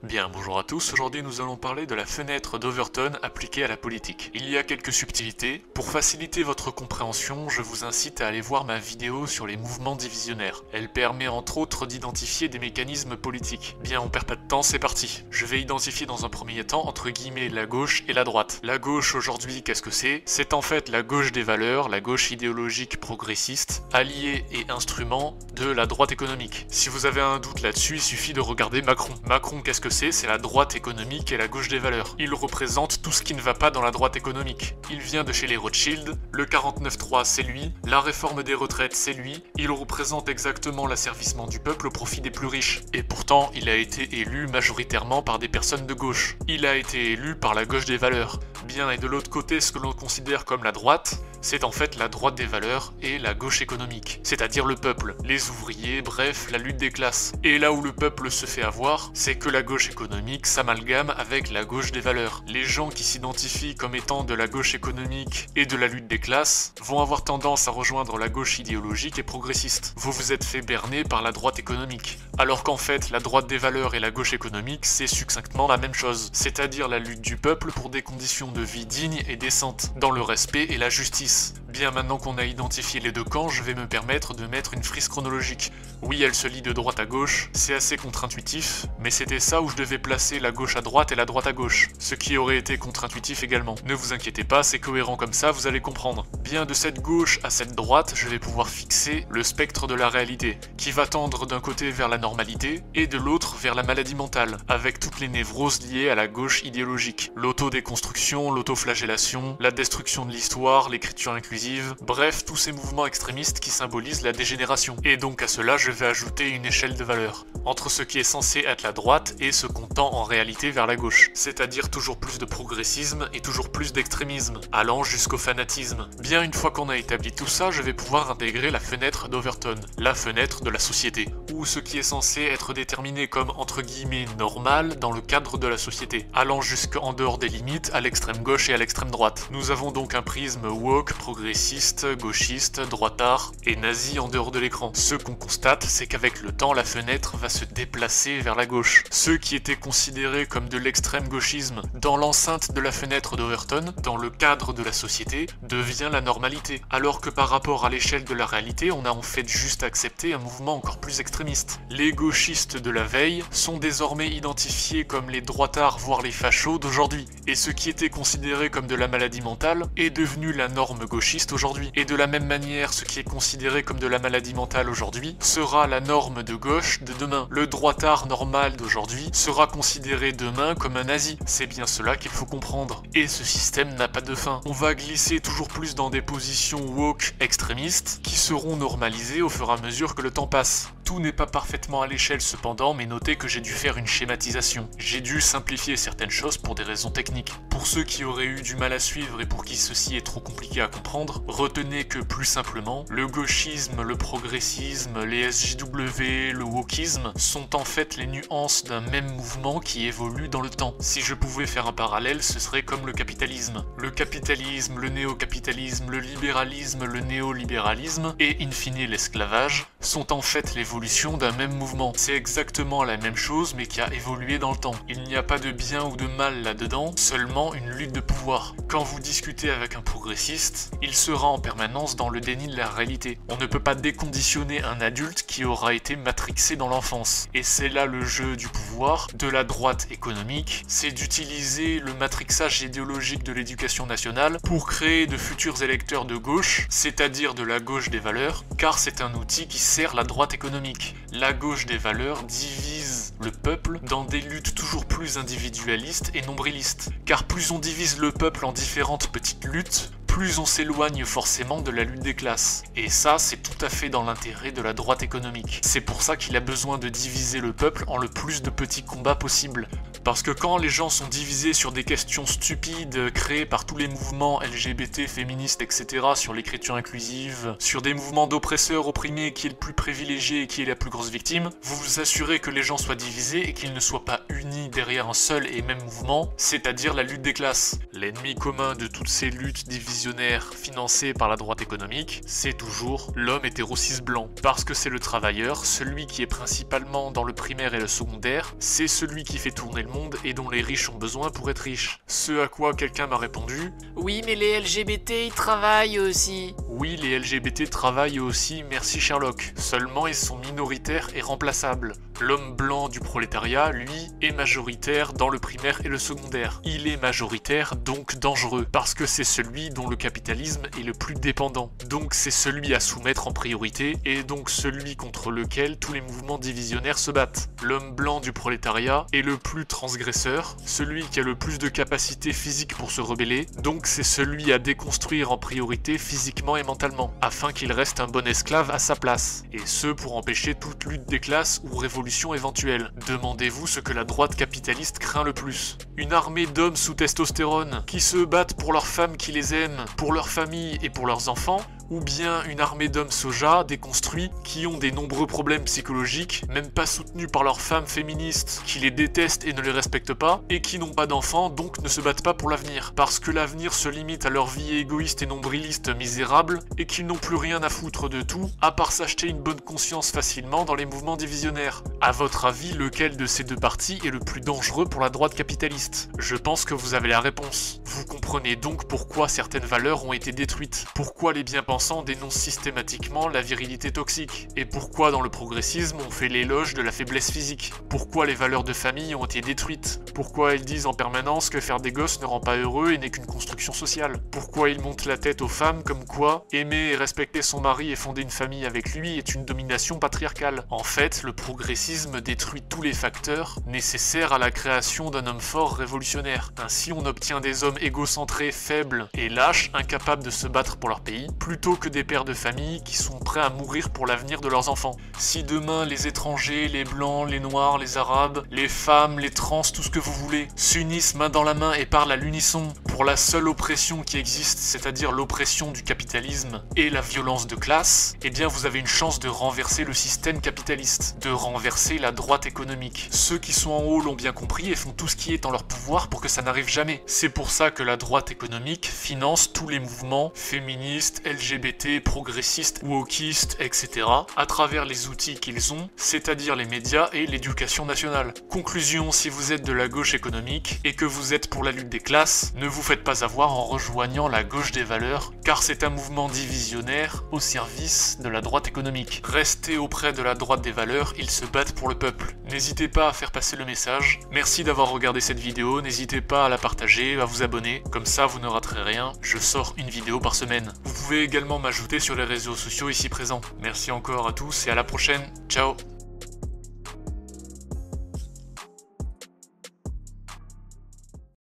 Bien, bonjour à tous, aujourd'hui nous allons parler de la fenêtre d'Overton appliquée à la politique. Il y a quelques subtilités. Pour faciliter votre compréhension, je vous incite à aller voir ma vidéo sur les mouvements divisionnaires. Elle permet entre autres d'identifier des mécanismes politiques. Bien, on perd pas de temps, c'est parti. Je vais identifier dans un premier temps entre guillemets la gauche et la droite. La gauche aujourd'hui, qu'est-ce que c'est? C'est en fait la gauche des valeurs, la gauche idéologique progressiste, alliée et instrument de la droite économique. Si vous avez un doute là-dessus, il suffit de regarder Macron. Macron, qu'est-ce que c'est la droite économique et la gauche des valeurs. Il représente tout ce qui ne va pas dans la droite économique. Il vient de chez les Rothschild, le 49.3 c'est lui, la réforme des retraites c'est lui, il représente exactement l'asservissement du peuple au profit des plus riches. Et pourtant, il a été élu majoritairement par des personnes de gauche. Il a été élu par la gauche des valeurs. Bien, et de l'autre côté, ce que l'on considère comme la droite, c'est en fait la droite des valeurs et la gauche économique, c'est-à-dire le peuple, les ouvriers, bref, la lutte des classes. Et là où le peuple se fait avoir, c'est que la gauche économique s'amalgame avec la gauche des valeurs. Les gens qui s'identifient comme étant de la gauche économique et de la lutte des classes vont avoir tendance à rejoindre la gauche idéologique et progressiste. Vous vous êtes fait berner par la droite économique. Alors qu'en fait, la droite des valeurs et la gauche économique, c'est succinctement la même chose, c'est-à-dire la lutte du peuple pour des conditions de vie dignes et décentes, dans le respect et la justice. Bien, maintenant qu'on a identifié les deux camps, je vais me permettre de mettre une frise chronologique. Oui, elle se lit de droite à gauche, c'est assez contre-intuitif, mais c'était ça où je devais placer la gauche à droite et la droite à gauche, ce qui aurait été contre-intuitif également. Ne vous inquiétez pas, c'est cohérent comme ça, vous allez comprendre. Bien, de cette gauche à cette droite, je vais pouvoir fixer le spectre de la réalité, qui va tendre d'un côté vers la normalité, et de l'autre vers la maladie mentale, avec toutes les névroses liées à la gauche idéologique. L'autodéconstruction, l'autoflagellation, la destruction de l'histoire, l'écriture inclusive, bref, tous ces mouvements extrémistes qui symbolisent la dégénération. Et donc à cela, je vais ajouter une échelle de valeurs, entre ce qui est censé être la droite et ce qu'on tend en réalité vers la gauche, c'est-à-dire toujours plus de progressisme et toujours plus d'extrémisme, allant jusqu'au fanatisme. Bien, une fois qu'on a établi tout ça, je vais pouvoir intégrer la fenêtre d'Overton, la fenêtre de la société, ou ce qui est censé être déterminé comme entre guillemets normal dans le cadre de la société, allant jusqu'en dehors des limites à l'extrême gauche et à l'extrême droite. Nous avons donc un prisme woke, progressiste, gauchiste, droitard et nazi en dehors de l'écran. Ce qu'on constate, c'est qu'avec le temps, la fenêtre va se déplacer vers la gauche. Ce qui était considéré comme de l'extrême gauchisme dans l'enceinte de la fenêtre d'Overton, dans le cadre de la société, devient la normalité, alors que par rapport à l'échelle de la réalité, on a en fait juste accepté un mouvement encore plus extrémiste. Les gauchistes de la veille sont désormais identifiés comme les droitards voire les fachos d'aujourd'hui, et ce qui était considéré comme de la maladie mentale est devenu la norme gauchiste aujourd'hui. Et de la même manière, ce qui est considéré comme de la maladie mentale aujourd'hui sera la norme de gauche de demain. Le droitard normal d'aujourd'hui sera considéré demain comme un nazi. C'est bien cela qu'il faut comprendre. Et ce système n'a pas de fin. On va glisser toujours plus dans des positions woke extrémistes qui seront normalisées au fur et à mesure que le temps passe. Tout n'est pas parfaitement à l'échelle cependant, mais notez que j'ai dû faire une schématisation. J'ai dû simplifier certaines choses pour des raisons techniques. Pour ceux qui auraient eu du mal à suivre et pour qui ceci est trop compliqué à comprendre, retenez que plus simplement, le gauchisme, le progressisme, les SJW, le wokisme sont en fait les nuances d'un même mouvement qui évolue dans le temps. Si je pouvais faire un parallèle, ce serait comme le capitalisme. Le capitalisme, le néo-capitalisme, le libéralisme, le néolibéralisme et in fine l'esclavage sont en fait l'évolution d'un même mouvement. C'est exactement la même chose mais qui a évolué dans le temps. Il n'y a pas de bien ou de mal là-dedans, seulement une lutte de pouvoir. Quand vous discutez avec un progressiste, il sera en permanence dans le déni de la réalité. On ne peut pas déconditionner un adulte qui aura été matrixé dans l'enfance. Et c'est là le jeu du pouvoir, de la droite économique, c'est d'utiliser le matrixage idéologique de l'éducation nationale pour créer de futurs électeurs de gauche, c'est-à-dire de la gauche des valeurs, car c'est un outil qui sert la droite économique. La gauche des valeurs divise le peuple dans des luttes toujours plus individualistes et nombrilistes. Car plus on divise le peuple en différentes petites luttes, plus on s'éloigne forcément de la lutte des classes. Et ça, c'est tout à fait dans l'intérêt de la droite économique. C'est pour ça qu'il a besoin de diviser le peuple en le plus de petits combats possible. Parce que quand les gens sont divisés sur des questions stupides créées par tous les mouvements LGBT, féministes, etc., sur l'écriture inclusive, sur des mouvements d'oppresseurs opprimés, qui est le plus privilégié et qui est la plus grosse victime, vous vous assurez que les gens soient divisés et qu'ils ne soient pas unis derrière un seul et même mouvement, c'est-à-dire la lutte des classes. L'ennemi commun de toutes ces luttes divisionnaires divisionnaire financé par la droite économique, c'est toujours l'homme hétéro-cis blanc. Parce que c'est le travailleur, celui qui est principalement dans le primaire et le secondaire, c'est celui qui fait tourner le monde et dont les riches ont besoin pour être riches. Ce à quoi quelqu'un m'a répondu: Oui, mais les LGBT, ils travaillent aussi. oui, les LGBT travaillent aussi, merci Sherlock. Seulement, ils sont minoritaires et remplaçables. L'homme blanc du prolétariat, lui, est majoritaire dans le primaire et le secondaire. Il est majoritaire, donc dangereux, parce que c'est celui dont le capitalisme est le plus dépendant. Donc c'est celui à soumettre en priorité, et donc celui contre lequel tous les mouvements divisionnaires se battent. L'homme blanc du prolétariat est le plus transgresseur, celui qui a le plus de capacité physique pour se rebeller, donc c'est celui à déconstruire en priorité physiquement et mentalement, afin qu'il reste un bon esclave à sa place, et ce pour empêcher toute lutte des classes ou révolution éventuelle. Demandez-vous ce que la droite capitaliste craint le plus. Une armée d'hommes sous testostérone, qui se battent pour leurs femmes qui les aiment, pour leur famille et pour leurs enfants, ou bien une armée d'hommes soja déconstruits qui ont des nombreux problèmes psychologiques, même pas soutenus par leurs femmes féministes, qui les détestent et ne les respectent pas, et qui n'ont pas d'enfants donc ne se battent pas pour l'avenir, parce que l'avenir se limite à leur vie égoïste et nombriliste misérable, et qu'ils n'ont plus rien à foutre de tout, à part s'acheter une bonne conscience facilement dans les mouvements divisionnaires. À votre avis, lequel de ces deux partis est le plus dangereux pour la droite capitaliste? Je pense que vous avez la réponse. Vous comprenez donc pourquoi certaines valeurs ont été détruites, pourquoi les bien-pensants dénoncent systématiquement la virilité toxique, et pourquoi dans le progressisme on fait l'éloge de la faiblesse physique, pourquoi les valeurs de famille ont été détruites, pourquoi ils disent en permanence que faire des gosses ne rend pas heureux et n'est qu'une construction sociale, pourquoi ils montent la tête aux femmes comme quoi aimer et respecter son mari et fonder une famille avec lui est une domination patriarcale. En fait, le progressisme détruit tous les facteurs nécessaires à la création d'un homme fort révolutionnaire. Ainsi on obtient des hommes égocentrés, faibles et lâches, incapables de se battre pour leur pays, plutôt que des pères de famille qui sont prêts à mourir pour l'avenir de leurs enfants. Si demain les étrangers, les blancs, les noirs, les arabes, les femmes, les trans, tout ce que vous voulez, s'unissent main dans la main et parlent à l'unisson pour la seule oppression qui existe, c'est-à-dire l'oppression du capitalisme et la violence de classe, eh bien vous avez une chance de renverser le système capitaliste, de renverser la droite économique. Ceux qui sont en haut l'ont bien compris et font tout ce qui est en leur pouvoir pour que ça n'arrive jamais. C'est pour ça que la droite économique finance tous les mouvements féministes, LGBT, progressistes, wokistes, etc. à travers les outils qu'ils ont, c'est-à-dire les médias et l'éducation nationale. Conclusion, si vous êtes de la gauche économique et que vous êtes pour la lutte des classes, ne vous faites pas avoir en rejoignant la gauche des valeurs, car c'est un mouvement divisionnaire au service de la droite économique. Restez auprès de la droite des valeurs, ils se battent pour le peuple. N'hésitez pas à faire passer le message. Merci d'avoir regardé cette vidéo, n'hésitez pas à la partager, à vous abonner, comme ça vous ne raterez rien, je sors une vidéo par semaine. Vous pouvez également m'ajouter sur les réseaux sociaux ici présents. Merci encore à tous et à la prochaine, ciao.